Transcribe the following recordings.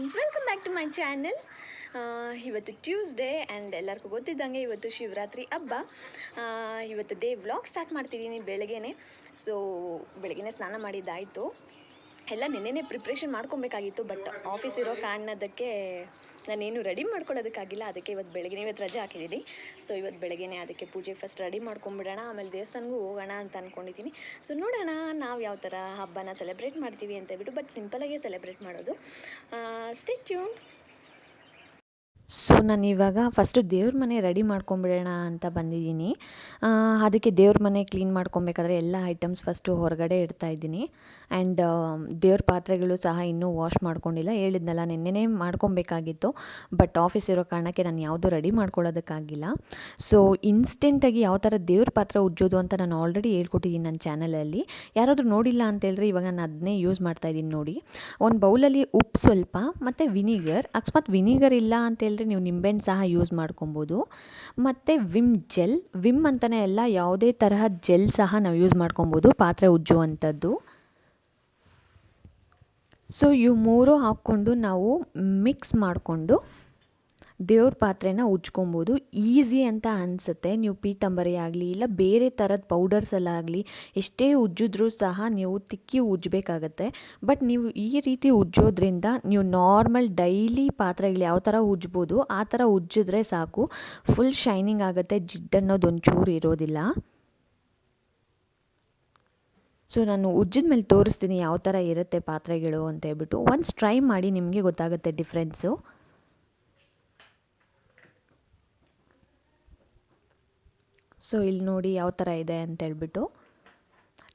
Friends, welcome back to my channel. ಇವತ್ತು Tuesday and ಎಲ್ಲರಿಗೂ ಗೊತ್ತಿದ್ದಂಗೆ ಇವತ್ತು ಶಿವರಾತ್ರಿ ಹಬ್ಬ. ಇವತ್ತು ಡೇ ವ್ಲಾಗ್ ಸ್ಟಾರ್ಟ್ ಮಾಡ್ತಿದ್ದೀನಿ ಬೆಳಗ್ಗೆನೇ. ಸೊ ಬೆಳಗ್ಗೆನೇ ಸ್ನಾನ ಮಾಡಿದ್ದಾಯಿತು. ಎಲ್ಲ ನೆನ್ನೆನೇ ಪ್ರಿಪ್ರೇಷನ್ ಮಾಡ್ಕೊಬೇಕಾಗಿತ್ತು, ಬಟ್ ಆಫೀಸ್ ಇರೋ ಕಾರಣದಕ್ಕೆ ನಾನೇನು ರೆಡಿ ಮಾಡ್ಕೊಳ್ಳೋದಕ್ಕಾಗಿಲ್ಲ. ಅದಕ್ಕೆ ಇವತ್ತು ರಜೆ ಹಾಕಿದ್ದೀನಿ. ಸೊ ಇವತ್ತು ಬೆಳಗ್ಗೆನೇ ಅದಕ್ಕೆ ಪೂಜೆಗೆ ಫಸ್ಟ್ ರೆಡಿ ಮಾಡ್ಕೊಂಬಿಡೋಣ, ಆಮೇಲೆ ದೇವಸ್ಥಾನಗೂ ಹೋಗೋಣ ಅಂತ ಅಂದ್ಕೊಂಡಿದ್ದೀನಿ. ಸೊ ನೋಡೋಣ ನಾವು ಯಾವ ಥರ ಹಬ್ಬನ ಸೆಲೆಬ್ರೇಟ್ ಮಾಡ್ತೀವಿ ಅಂತ ಹೇಳ್ಬಿಟ್ಟು, ಬಟ್ ಸಿಂಪಲಾಗೇ ಸೆಲೆಬ್ರೇಟ್ ಮಾಡೋದು. Stay tuned. ಸೊ ನಾನು ಇವಾಗ ಫಸ್ಟು ದೇವ್ರ ಮನೆ ರೆಡಿ ಮಾಡ್ಕೊಂಬಿಡೋಣ ಅಂತ ಬಂದಿದ್ದೀನಿ. ಅದಕ್ಕೆ ದೇವ್ರ ಮನೆ ಕ್ಲೀನ್ ಮಾಡ್ಕೊಬೇಕಾದ್ರೆ ಎಲ್ಲ ಐಟಮ್ಸ್ ಫಸ್ಟು ಹೊರಗಡೆ ಇಡ್ತಾಯಿದ್ದೀನಿ. ಆ್ಯಂಡ್ ದೇವ್ರ ಪಾತ್ರೆಗಳು ಸಹ ಇನ್ನೂ ವಾಶ್ ಮಾಡ್ಕೊಂಡಿಲ್ಲ. ಹೇಳಿದ್ನಲ್ಲ, ನೆನ್ನೆನೇ ಮಾಡ್ಕೊಬೇಕಾಗಿತ್ತು, ಬಟ್ ಆಫೀಸ್ ಇರೋ ಕಾರಣಕ್ಕೆ ನಾನು ಯಾವುದೂ ರೆಡಿ ಮಾಡ್ಕೊಳ್ಳೋದಕ್ಕಾಗಿಲ್ಲ. ಸೊ ಇನ್ಸ್ಟೆಂಟಾಗಿ ಯಾವ ಥರ ದೇವ್ರ ಪಾತ್ರೆ ಉಜ್ಜೋದು ಅಂತ ನಾನು ಆಲ್ರೆಡಿ ಹೇಳ್ಕೊಟ್ಟಿದ್ದೀನಿ ನನ್ನ ಚಾನಲಲ್ಲಿ. ಯಾರಾದರೂ ನೋಡಿಲ್ಲ ಅಂತೇಳಿದ್ರೆ ಇವಾಗ ನಾನು ಅದನ್ನೇ ಯೂಸ್ ಮಾಡ್ತಾಯಿದ್ದೀನಿ ನೋಡಿ. ಒಂದು ಬೌಲಲ್ಲಿ ಉಪ್ಪು ಸ್ವಲ್ಪ ಮತ್ತು ವಿನಿಗರ್, ಅಕಸ್ಮಾತ್ ವಿನಿಗರ್ ಇಲ್ಲ ಅಂತೇಳಿದ್ರೆ ನೀವು ನಿಂಬೆಹಣ್ಣು ಸಹ ಯೂಸ್ ಮಾಡ್ಕೊಬೋದು. ಮತ್ತು ವಿಮ್ ಅಂತಲೇ ಎಲ್ಲ ಯಾವುದೇ ತರಹ ಜೆಲ್ ಸಹ ನಾವು ಯೂಸ್ ಮಾಡ್ಕೊಬೋದು ಪಾತ್ರೆ ಉಜ್ಜುವಂಥದ್ದು. ಸೊ ಇವು ಮೂರು ಹಾಕ್ಕೊಂಡು ನಾವು ಮಿಕ್ಸ್ ಮಾಡಿಕೊಂಡು ದೇವ್ರ ಪಾತ್ರೆನ ಉಜ್ಕೊಬೋದು. ಈಸಿ ಅಂತ ಅನಿಸುತ್ತೆ. ನೀವು ಪೀತಾಂಬರಿ ಆಗಲಿ ಇಲ್ಲ ಬೇರೆ ಥರದ ಪೌಡರ್ಸಲ್ಲಾಗಲಿ ಎಷ್ಟೇ ಉಜ್ಜಿದ್ರೂ ಸಹ ನೀವು ತಿಕ್ಕಿ ಉಜ್ಜಬೇಕಾಗತ್ತೆ. ಬಟ್ ನೀವು ಈ ರೀತಿ ಉಜ್ಜೋದ್ರಿಂದ ನೀವು ನಾರ್ಮಲ್ ಡೈಲಿ ಪಾತ್ರೆಗಳು ಯಾವ ಥರ ಉಜ್ಬೋದು ಆ ಥರ ಉಜ್ಜಿದ್ರೆ ಸಾಕು, ಫುಲ್ ಶೈನಿಂಗ್ ಆಗುತ್ತೆ, ಜಿಡ್ಡು ಅನ್ನೋದು ಒಂಚೂರು ಇರೋದಿಲ್ಲ. ಸೊ ನಾನು ಉಜ್ಜಿದ ಮೇಲೆ ತೋರಿಸ್ತೀನಿ ಯಾವ ಥರ ಇರುತ್ತೆ ಪಾತ್ರೆಗಳು ಅಂತ ಹೇಳ್ಬಿಟ್ಟು. ಒನ್ಸ್ ಟ್ರೈ ಮಾಡಿ, ನಿಮಗೆ ಗೊತ್ತಾಗುತ್ತೆ ಡಿಫ್ರೆನ್ಸು. ಸೊ ಇಲ್ಲಿ ನೋಡಿ ಯಾವ ಥರ ಇದೆ ಅಂತೇಳ್ಬಿಟ್ಟು.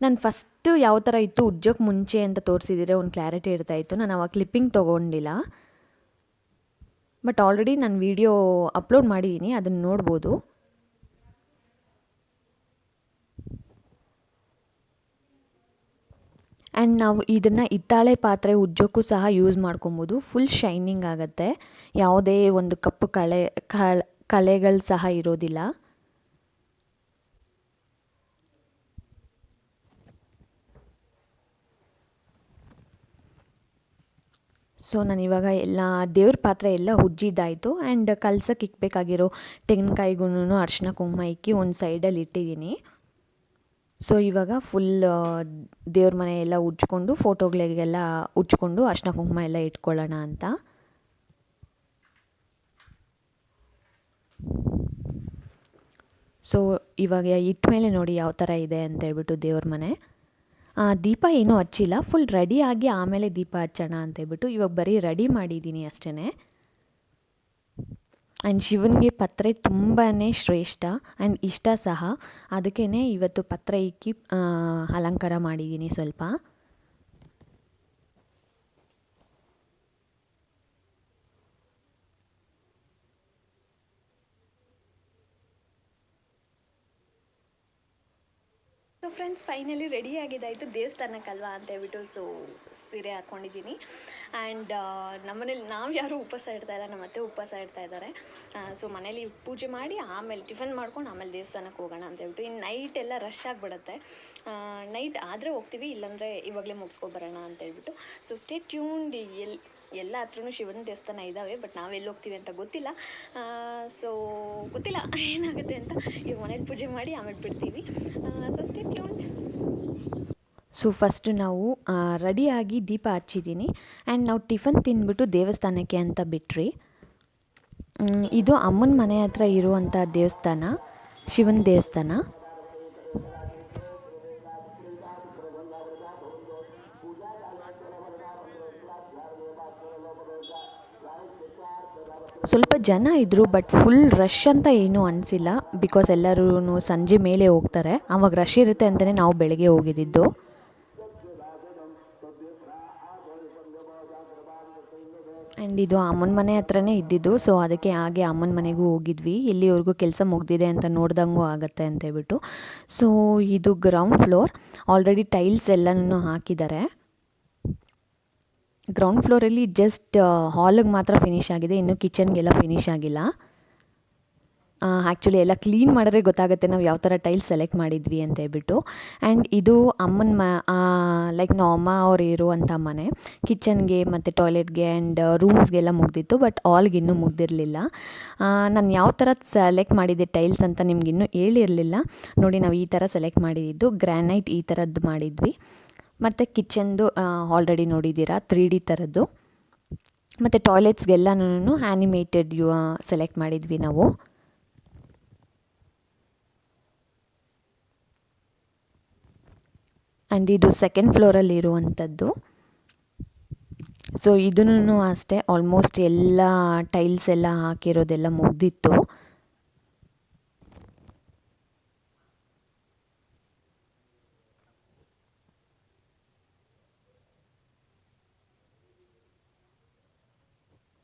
ನಾನು ಫಸ್ಟು ಯಾವ ಥರ ಇತ್ತು ಉಜ್ಜೋಕ್ಕೆ ಮುಂಚೆ ಅಂತ ತೋರಿಸಿದರೆ ಒಂದು ಕ್ಲಾರಿಟಿ ಇರ್ತಾಯಿತ್ತು. ನಾನು ಅವಾಗ ಕ್ಲಿಪ್ಪಿಂಗ್ ತೊಗೊಂಡಿಲ್ಲ, ಬಟ್ ಆಲ್ರೆಡಿ ನಾನು ವಿಡಿಯೋ ಅಪ್ಲೋಡ್ ಮಾಡಿದ್ದೀನಿ, ಅದನ್ನು ನೋಡ್ಬೋದು. ಆ್ಯಂಡ್ ನಾವು ಇದನ್ನು ಹಿತ್ತಾಳೆ ಪಾತ್ರೆ ಉಜ್ಜೋಕ್ಕೂ ಸಹ ಯೂಸ್ ಮಾಡ್ಕೊಬೋದು. ಫುಲ್ ಶೈನಿಂಗ್ ಆಗುತ್ತೆ, ಯಾವುದೇ ಒಂದು ಕಪ್ಪು ಕಲೆಗಳು ಸಹ ಇರೋದಿಲ್ಲ. ಸೊ ನಾನಿವಾಗ ಎಲ್ಲ ದೇವ್ರ ಪಾತ್ರೆ ಎಲ್ಲ ಉಜ್ಜಿದ್ದಾಯಿತು. ಆ್ಯಂಡ್ ಕಲ್ಸಕ್ಕೆ ಇಕ್ಬೇಕಾಗಿರೋ ತೆಂಗಿನಕಾಯಿಗೂ ಅರಿಶಿನ ಕುಂಕುಮ ಇಕ್ಕಿ ಒಂದು ಸೈಡಲ್ಲಿ ಇಟ್ಟಿದ್ದೀನಿ. ಸೊ ಇವಾಗ ಫುಲ್ ದೇವ್ರ ಮನೆ ಎಲ್ಲ ಉಜ್ಕೊಂಡು ಫೋಟೋಗಳಿಗೆಲ್ಲ ಉಜ್ಕೊಂಡು ಅರಿಶಿನ ಕುಂಕುಮ ಎಲ್ಲ ಇಟ್ಕೊಳ್ಳೋಣ ಅಂತ. ಸೊ ಇವಾಗ ಇಟ್ಟ ಮೇಲೆ ನೋಡಿ ಯಾವ ಥರ ಇದೆ ಅಂತ ಹೇಳ್ಬಿಟ್ಟು ದೇವ್ರ ಮನೆ. ದೀಪ ಏನೂ ಹಚ್ಚಿಲ್ಲ, ಫುಲ್ ರೆಡಿಯಾಗಿ ಆಮೇಲೆ ದೀಪ ಹಚ್ಚೋಣ ಅಂತೇಳ್ಬಿಟ್ಟು ಇವಾಗ ಬರೀ ರೆಡಿ ಮಾಡಿದ್ದೀನಿ ಅಷ್ಟೇ. ಆ್ಯಂಡ್ ಶಿವನಿಗೆ ಪತ್ರೆ ತುಂಬಾ ಶ್ರೇಷ್ಠ ಆ್ಯಂಡ್ ಇಷ್ಟ ಸಹ, ಅದಕ್ಕೇ ಇವತ್ತು ಪತ್ರೆ ಇಕ್ಕಿ ಅಲಂಕಾರ ಮಾಡಿದ್ದೀನಿ ಸ್ವಲ್ಪ. ಸೊ ಫ್ರೆಂಡ್ಸ್, ಫೈನಲಿ ರೆಡಿ ಆಗಿದ್ದಾಯಿತು, ದೇವಸ್ಥಾನಕ್ಕಲ್ವಾ ಅಂತ ಹೇಳ್ಬಿಟ್ಟು. ಸೊ ಸೀರೆ ಹಾಕ್ಕೊಂಡಿದ್ದೀನಿ. ಆ್ಯಂಡ್ ನಮ್ಮನೇಲಿ ನಾವು ಯಾರೂ ಉಪವಾಸ ಇಡ್ತಾಯಿಲ್ಲ, ನಮ್ಮ ಅತ್ತೆ ಉಪವಾಸ ಇಡ್ತಾ ಇದ್ದಾರೆ. ಸೊ ಮನೇಲಿ ಪೂಜೆ ಮಾಡಿ ಆಮೇಲೆ ಟಿಫನ್ ಮಾಡ್ಕೊಂಡು ಆಮೇಲೆ ದೇವಸ್ಥಾನಕ್ಕೆ ಹೋಗೋಣ ಅಂತ ಹೇಳ್ಬಿಟ್ಟು. ಇನ್ನು ನೈಟ್ ಎಲ್ಲ ರಶ್ ಆಗಿಬಿಡುತ್ತೆ. ನೈಟ್ ಆದರೆ ಹೋಗ್ತೀವಿ, ಇಲ್ಲಾಂದರೆ ಇವಾಗಲೇ ಮುಗಿಸ್ಕೊಬರೋಣ ಅಂತ ಹೇಳ್ಬಿಟ್ಟು. So stay tuned. ಎಲ್ಲ ಹತ್ರನೂ ಶಿವನ ದೇವಸ್ಥಾನ ಇದ್ದಾವೆ, ಬಟ್ ನಾವೆಲ್ಲಿ ಹೋಗ್ತೀವಿ ಅಂತ ಗೊತ್ತಿಲ್ಲ. ಸೊ ಗೊತ್ತಿಲ್ಲ ಏನಾಗುತ್ತೆ ಅಂತ. ಇವಾಗ ಮನೇಲಿ ಪೂಜೆ ಮಾಡಿ ಆಮೇಲೆ ಬಿಡ್ತೀವಿ. So stay tuned. So first ನಾವು ರೆಡಿಯಾಗಿ ದೀಪ ಹಚ್ಚಿದ್ದೀನಿ. ಆ್ಯಂಡ್ ನಾವು ಟಿಫನ್ ತಿಂದ್ಬಿಟ್ಟು ದೇವಸ್ಥಾನಕ್ಕೆ ಅಂತ ಬಿಟ್ರಿ. ಇದು ಅಮ್ಮನ ಮನೆ ಹತ್ರ ಇರುವಂಥ ದೇವಸ್ಥಾನ, ಶಿವನ ದೇವಸ್ಥಾನ. ಸ್ವಲ್ಪ ಜನ ಇದ್ದರು, ಬಟ್ ಫುಲ್ ರಶ್ ಅಂತ ಏನೂ ಅನಿಸಿಲ್ಲ. ಬಿಕಾಸ್ ಎಲ್ಲರೂ ಸಂಜೆ ಮೇಲೆ ಹೋಗ್ತಾರೆ, ಆವಾಗ ರಶ್ ಇರುತ್ತೆ ಅಂತಲೇ ನಾವು ಬೆಳಗ್ಗೆ ಹೋಗಿದ್ದಿದ್ದು. ಆ್ಯಂಡ್ ಇದು ಅಮ್ಮನ ಮನೆ ಹತ್ರನೇ ಇದ್ದಿದ್ದು. ಸೊ ಅದಕ್ಕೆ ಹಾಗೆ ಅಮ್ಮನ ಮನೆಗೂ ಹೋಗಿದ್ವಿ, ಎಲ್ಲಿವರೆಗೂ ಕೆಲಸ ಮುಗ್ದಿದೆ ಅಂತ ನೋಡ್ದಂಗೂ ಆಗುತ್ತೆ ಅಂತೇಳ್ಬಿಟ್ಟು. ಸೊ ಇದು ಗ್ರೌಂಡ್ ಫ್ಲೋರ್. ಆಲ್ರೆಡಿ ಟೈಲ್ಸ್ ಎಲ್ಲನೂ ಹಾಕಿದ್ದಾರೆ. ಗ್ರೌಂಡ್ ಫ್ಲೋರಲ್ಲಿ ಜಸ್ಟ್ ಹಾಲಿಗೆ ಮಾತ್ರ ಫಿನಿಷ್ ಆಗಿದೆ, ಇನ್ನು ಕಿಚನ್ಗೆಲ್ಲ ಫಿನಿಷ್ ಆಗಿಲ್ಲ. ಆ್ಯಕ್ಚುಲಿ ಎಲ್ಲ ಕ್ಲೀನ್ ಮಾಡಿದ್ರೆ ಗೊತ್ತಾಗುತ್ತೆ ನಾವು ಯಾವ ಥರ ಟೈಲ್ಸ್ ಸೆಲೆಕ್ಟ್ ಮಾಡಿದ್ವಿ ಅಂತ ಹೇಳ್ಬಿಟ್ಟು. ಆ್ಯಂಡ್ ಇದು ಅಮ್ಮನ ಲೈಕ್ ನಾವು ಅಮ್ಮ ಅವ್ರು ಇರುವಂಥ ಮನೆ. ಕಿಚನ್ಗೆ ಮತ್ತು ಟಾಯ್ಲೆಟ್ಗೆ ಆ್ಯಂಡ್ ರೂಮ್ಸ್ಗೆಲ್ಲ ಮುಗ್ದಿತ್ತು, ಬಟ್ ಹಾಲ್ಗೆ ಇನ್ನೂ ಮುಗ್ದಿರಲಿಲ್ಲ. ನಾನು ಯಾವ ಥರ ಸೆಲೆಕ್ಟ್ ಮಾಡಿದ್ದೆ ಟೈಲ್ಸ್ ಅಂತ ನಿಮ್ಗೆ ಇನ್ನೂ ಹೇಳಿರಲಿಲ್ಲ. ನೋಡಿ, ನಾವು ಈ ಥರ ಸೆಲೆಕ್ಟ್ ಮಾಡಿದ್ದು ಗ್ರ್ಯಾನೈಟ್ ಈ ಥರದ್ದು ಮಾಡಿದ್ವಿ. ಮತ್ತು ಕಿಚನ್ದು ಆಲ್ರೆಡಿ ನೋಡಿದ್ದೀರಾ 3D ಥರದ್ದು. ಮತ್ತು ಟಾಯ್ಲೆಟ್ಸ್ಗೆಲ್ಲನೂ ಆ್ಯನಿಮೇಟೆಡ್ ಸೆಲೆಕ್ಟ್ ಮಾಡಿದ್ವಿ ನಾವು. ಆ್ಯಂಡ್ ಇದು ಸೆಕೆಂಡ್ ಫ್ಲೋರಲ್ಲಿ ಇರುವಂಥದ್ದು. ಸೊ ಇದನ್ನು ಅಷ್ಟೇ ಆಲ್ಮೋಸ್ಟ್ ಎಲ್ಲ ಟೈಲ್ಸ್ ಎಲ್ಲ ಹಾಕಿರೋದೆಲ್ಲ ಮುಗ್ದಿತ್ತು.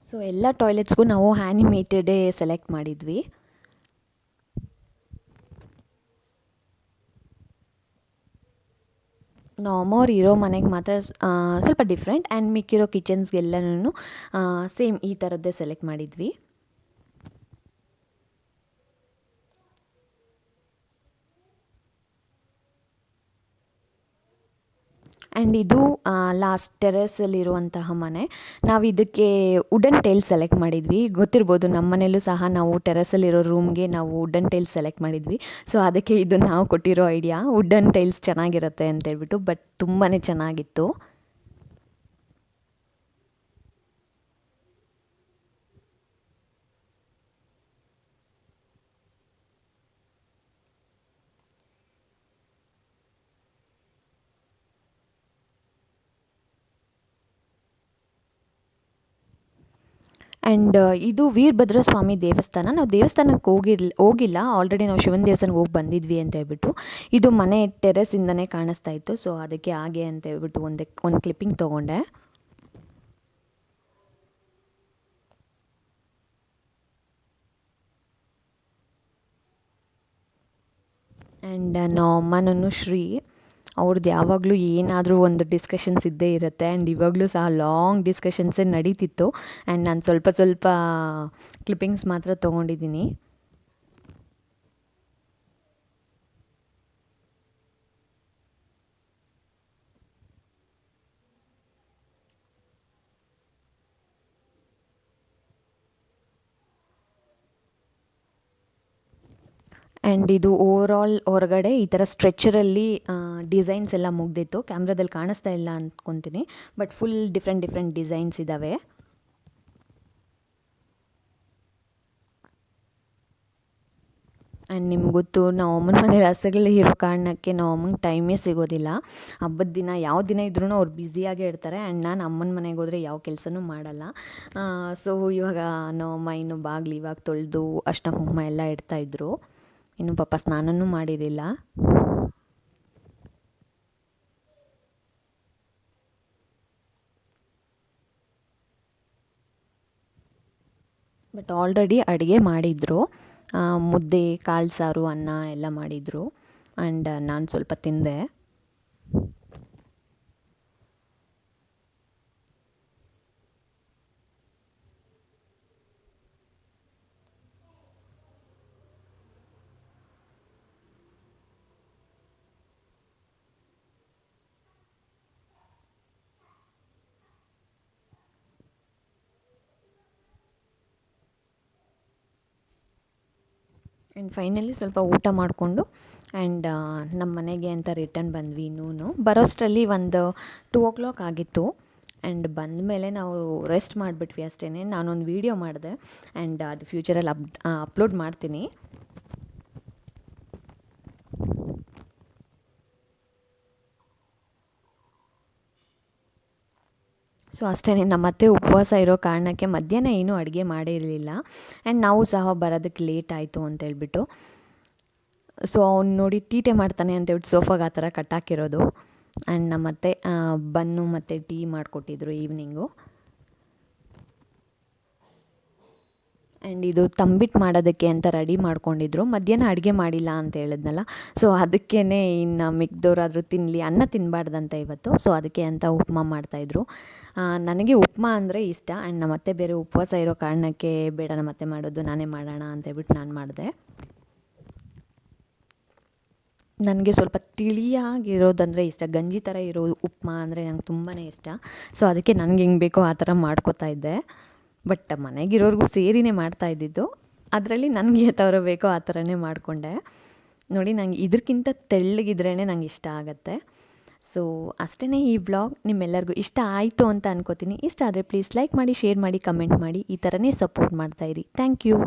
ಸೊ ಎಲ್ಲ ಟಾಯ್ಲೆಟ್ಸ್ಗೂ ನಾವು ಆ್ಯನಿಮೇಟೆಡೇ ಸೆಲೆಕ್ಟ್ ಮಾಡಿದ್ವಿ. ನಾವು ಅಮ್ಮವ್ರು ಇರೋ ಮನೆಗೆ ಮಾತ್ರ ಸ್ವಲ್ಪ ಡಿಫ್ರೆಂಟ್, ಆ್ಯಂಡ್ ಮಿಕ್ಕಿರೋ ಕಿಚನ್ಸ್ಗೆಲ್ಲನೂ ಸೇಮ್ ಈ ಥರದ್ದೇ ಸೆಲೆಕ್ಟ್ ಮಾಡಿದ್ವಿ. ಆ್ಯಂಡ್ ಇದು ಲಾಸ್ಟ್ ಟೆರೆಸಲ್ಲಿರುವಂತಹ ಮನೆ. ನಾವು ಇದಕ್ಕೆ ವುಡನ್ ಟೈಲ್ಸ್ ಸೆಲೆಕ್ಟ್ ಮಾಡಿದ್ವಿ. ಗೊತ್ತಿರ್ಬೋದು, ನಮ್ಮ ಮನೇಲೂ ಸಹ ನಾವು ಟೆರೆಸಲ್ಲಿರೋ ರೂಮ್ಗೆ ನಾವು ವುಡನ್ ಟೈಲ್ಸ್ ಸೆಲೆಕ್ಟ್ ಮಾಡಿದ್ವಿ. ಸೊ ಅದಕ್ಕೆ ಇದು ನಾವು ಕೊಟ್ಟಿರೋ ಐಡಿಯಾ, ವುಡನ್ ಟೈಲ್ಸ್ ಚೆನ್ನಾಗಿರುತ್ತೆ ಅಂತೇಳ್ಬಿಟ್ಟು. ಬಟ್ ತುಂಬಾ ಚೆನ್ನಾಗಿತ್ತು. ಆ್ಯಂಡ್ ಇದು ವೀರಭದ್ರ ಸ್ವಾಮಿ ದೇವಸ್ಥಾನ. ನಾವು ದೇವಸ್ಥಾನಕ್ಕೆ ಹೋಗಿಲ್ಲ, ಆಲ್ರೆಡಿ ನಾವು ಶಿವನ ದೇವಸ್ಥಾನಕ್ಕೆ ಹೋಗಿ ಬಂದಿದ್ವಿ ಅಂತ ಹೇಳ್ಬಿಟ್ಟು. ಇದು ಮನೆ ಟೆರೆಸಿಂದನೇ ಕಾಣಿಸ್ತಾ ಇತ್ತು, ಸೊ ಅದಕ್ಕೆ ಹಾಗೆ ಅಂತ ಹೇಳ್ಬಿಟ್ಟು ಒಂದು ಕ್ಲಿಪ್ಪಿಂಗ್ ತೊಗೊಂಡೆ. ಆ್ಯಂಡ್ ನಾವು ಅಮ್ಮನೂ ಶ್ರೀ ಅವ್ರದ್ದು ಯಾವಾಗಲೂ ಏನಾದರೂ ಒಂದು ಡಿಸ್ಕಷನ್ಸ್ ಇದ್ದೇ ಇರುತ್ತೆ. ಆ್ಯಂಡ್ ಇವಾಗಲೂ ಸಹ ಲಾಂಗ್ ಡಿಸ್ಕಷನ್ಸೇ ನಡೀತಿತ್ತು. ಆ್ಯಂಡ್ ನಾನು ಸ್ವಲ್ಪ ಕ್ಲಿಪ್ಪಿಂಗ್ಸ್ ಮಾತ್ರ ತೊಗೊಂಡಿದ್ದೀನಿ. ಆ್ಯಂಡ್ ಇದು ಓವರಾಲ್ ಹೊರಗಡೆ ಈ ಥರ ಸ್ಟ್ರೆಚರಲ್ಲಿ ಡಿಸೈನ್ಸ್ ಎಲ್ಲ ಮುಗ್ದಿತ್ತು. ಕ್ಯಾಮ್ರಾದಲ್ಲಿ ಕಾಣಿಸ್ತಾ ಇಲ್ಲ ಅಂದ್ಕೊತೀನಿ, ಬಟ್ ಫುಲ್ ಡಿಫ್ರೆಂಟ್ ಡಿಸೈನ್ಸ್ ಇದ್ದಾವೆ. ಆ್ಯಂಡ್ ನಿಮ್ಗೆ ಗೊತ್ತು, ನಾವು ಅಮ್ಮನ ಮನೆ ರಸಗಳೇ ಇರೋ ಕಾರಣಕ್ಕೆ ನಾವು ಅಮ್ಮಂಗೆ ಟೈಮೇ ಸಿಗೋದಿಲ್ಲ. ಹಬ್ಬದ ದಿನ ಯಾವ ದಿನ ಇದ್ರೂ ಅವ್ರು ಬ್ಯುಸಿಯಾಗೇ ಇರ್ತಾರೆ. ಆ್ಯಂಡ್ ನಾನು ಅಮ್ಮನ ಮನೆಗೆ ಹೋದರೆ ಯಾವ ಕೆಲಸನೂ ಮಾಡಲ್ಲ. ಸೊ ಇವಾಗ ನಾವು ಅಮ್ಮ ಇನ್ನೂ ಬಾಗಿಲು ಇವಾಗ ತೊಳೆದು ಅರ್ಶಿನ ಕುಂಕುಮ ಎಲ್ಲ ಇಡ್ತಾಯಿದ್ರು. ಇನ್ನು ಪಾಪ ಸ್ನಾನನೂ ಮಾಡಿರಲಿಲ್ಲ. ಬಟ್ ಆಲ್ರೆಡಿ ಅಡುಗೆ ಮಾಡಿದರು. ಮುದ್ದೆ, ಕಾಳು ಸಾರು, ಅನ್ನ ಎಲ್ಲ ಮಾಡಿದರು. ಆ್ಯಂಡ್ ನಾನು ಸ್ವಲ್ಪ ತಿಂದೆ. ಆ್ಯಂಡ್ ಫೈನಲಿ ಸ್ವಲ್ಪ ಊಟ ಮಾಡಿಕೊಂಡು ಆ್ಯಂಡ್ ನಮ್ಮ ಮನೆಗೆ ಅಂತ ರಿಟರ್ನ್ ಬಂದ್ವಿ. ಇನ್ನೂ ಬರೋಷ್ಟರಲ್ಲಿ ಒಂದು 2 o'clock ಆಗಿತ್ತು. ಆ್ಯಂಡ್ ಬಂದ ಮೇಲೆ ನಾವು ರೆಸ್ಟ್ ಮಾಡಿಬಿಟ್ವಿ ಅಷ್ಟೇ. ನಾನೊಂದು ವೀಡಿಯೋ ಮಾಡಿದೆ, ಆ್ಯಂಡ್ ಅದು ಫ್ಯೂಚರಲ್ಲಿ ಅಪ್ಲೋಡ್ ಮಾಡ್ತೀನಿ. ಸೊ ಅಷ್ಟೇ, ನಮ್ಮ ಅತ್ತೆ ಉಪವಾಸ ಇರೋ ಕಾರಣಕ್ಕೆ ಮಧ್ಯಾಹ್ನ ಏನೂ ಅಡುಗೆ ಮಾಡಿರಲಿಲ್ಲ. ಆ್ಯಂಡ್ ನಾವು ಸಹ ಬರೋದಕ್ಕೆ ಲೇಟ್ ಆಯಿತು ಅಂತೇಳ್ಬಿಟ್ಟು. ಸೊ ಅವ್ನು ನೋಡಿ ತೀಟೆ ಮಾಡ್ತಾನೆ ಅಂತೇಳ್ಬಿಟ್ಟು ಸೋಫಾಗೆ ಆ ಥರ ಕಟ್ಟಾಕಿರೋದು. ಆ್ಯಂಡ್ ನಮ್ಮ ಅತ್ತೆ ಬನ್ನು ಮತ್ತು ಟೀ ಮಾಡಿಕೊಟ್ಟಿದ್ರು ಈವ್ನಿಂಗು. ಆ್ಯಂಡ್ ಇದು ತಂಬಿಟ್ಟು ಮಾಡೋದಕ್ಕೆ ಅಂತ ರೆಡಿ ಮಾಡ್ಕೊಂಡಿದ್ರು. ಮಧ್ಯಾಹ್ನ ಅಡುಗೆ ಮಾಡಿಲ್ಲ ಅಂತ ಹೇಳಿದ್ನಲ್ಲ, ಸೊ ಅದಕ್ಕೇ ಇನ್ನು ಮಿಕ್ದವ್ರಾದರೂ ತಿನ್ನಲಿ, ಅನ್ನ ತಿನ್ನಬಾರ್ದಂತ ಇವತ್ತು, ಸೊ ಅದಕ್ಕೆ ಅಂತ ಉಪ್ಮಾ ಮಾಡ್ತಾಯಿದ್ರು. ನನಗೆ ಉಪ್ಮಾ ಅಂದರೆ ಇಷ್ಟ. ಆ್ಯಂಡ್ ನಮ್ಮತ್ತೆ ಬೇರೆ ಉಪವಾಸ ಇರೋ ಕಾರಣಕ್ಕೆ ಬೇಡ ನಮ್ಮತ್ತೆ ಮಾಡೋದು, ನಾನೇ ಮಾಡೋಣ ಅಂತೇಳ್ಬಿಟ್ಟು ನಾನು ಮಾಡಿದೆ. ನನಗೆ ಸ್ವಲ್ಪ ತಿಳಿಯಾಗಿರೋದಂದರೆ ಇಷ್ಟ, ಗಂಜಿ ಥರ ಇರೋ ಉಪ್ಮಾ ಅಂದರೆ ನಂಗೆ ತುಂಬಾ ಇಷ್ಟ. ಸೊ ಅದಕ್ಕೆ ನನಗೆ ಹೆಂಗೆ ಬೇಕೋ ಆ ಥರ ಮಾಡ್ಕೋತಾ ಇದ್ದೆ. ಬಟ್ ಮನೆಗಿರೋರ್ಗೂ ಸೇರಿನೇ ಮಾಡ್ತಾ ಇದ್ದಿದ್ದು. ಅದರಲ್ಲಿ ನನಗೆ ಯಾವ ಥರ ಬೇಕೋ ಆ ಥರನೇ ಮಾಡಿಕೊಂಡೆ. ನೋಡಿ, ನಂಗೆ ಇದಕ್ಕಿಂತ ತೆಳ್ಳಗಿದ್ರೇ ನಂಗೆ ಇಷ್ಟ ಆಗುತ್ತೆ. ಸೊ ಅಷ್ಟೇ ಈ ವ್ಲಾಗ್ ನಿಮ್ಮೆಲ್ಲರಿಗೂ ಇಷ್ಟ ಆಯಿತು ಅಂತ ಅನ್ಕೋತೀನಿ. ಇಷ್ಟ ಆದರೆ ಪ್ಲೀಸ್ ಲೈಕ್ ಮಾಡಿ, ಶೇರ್ ಮಾಡಿ, ಕಮೆಂಟ್ ಮಾಡಿ. ಈ ಥರನೇ ಸಪೋರ್ಟ್ ಮಾಡ್ತಾಯಿರಿ. Thank you.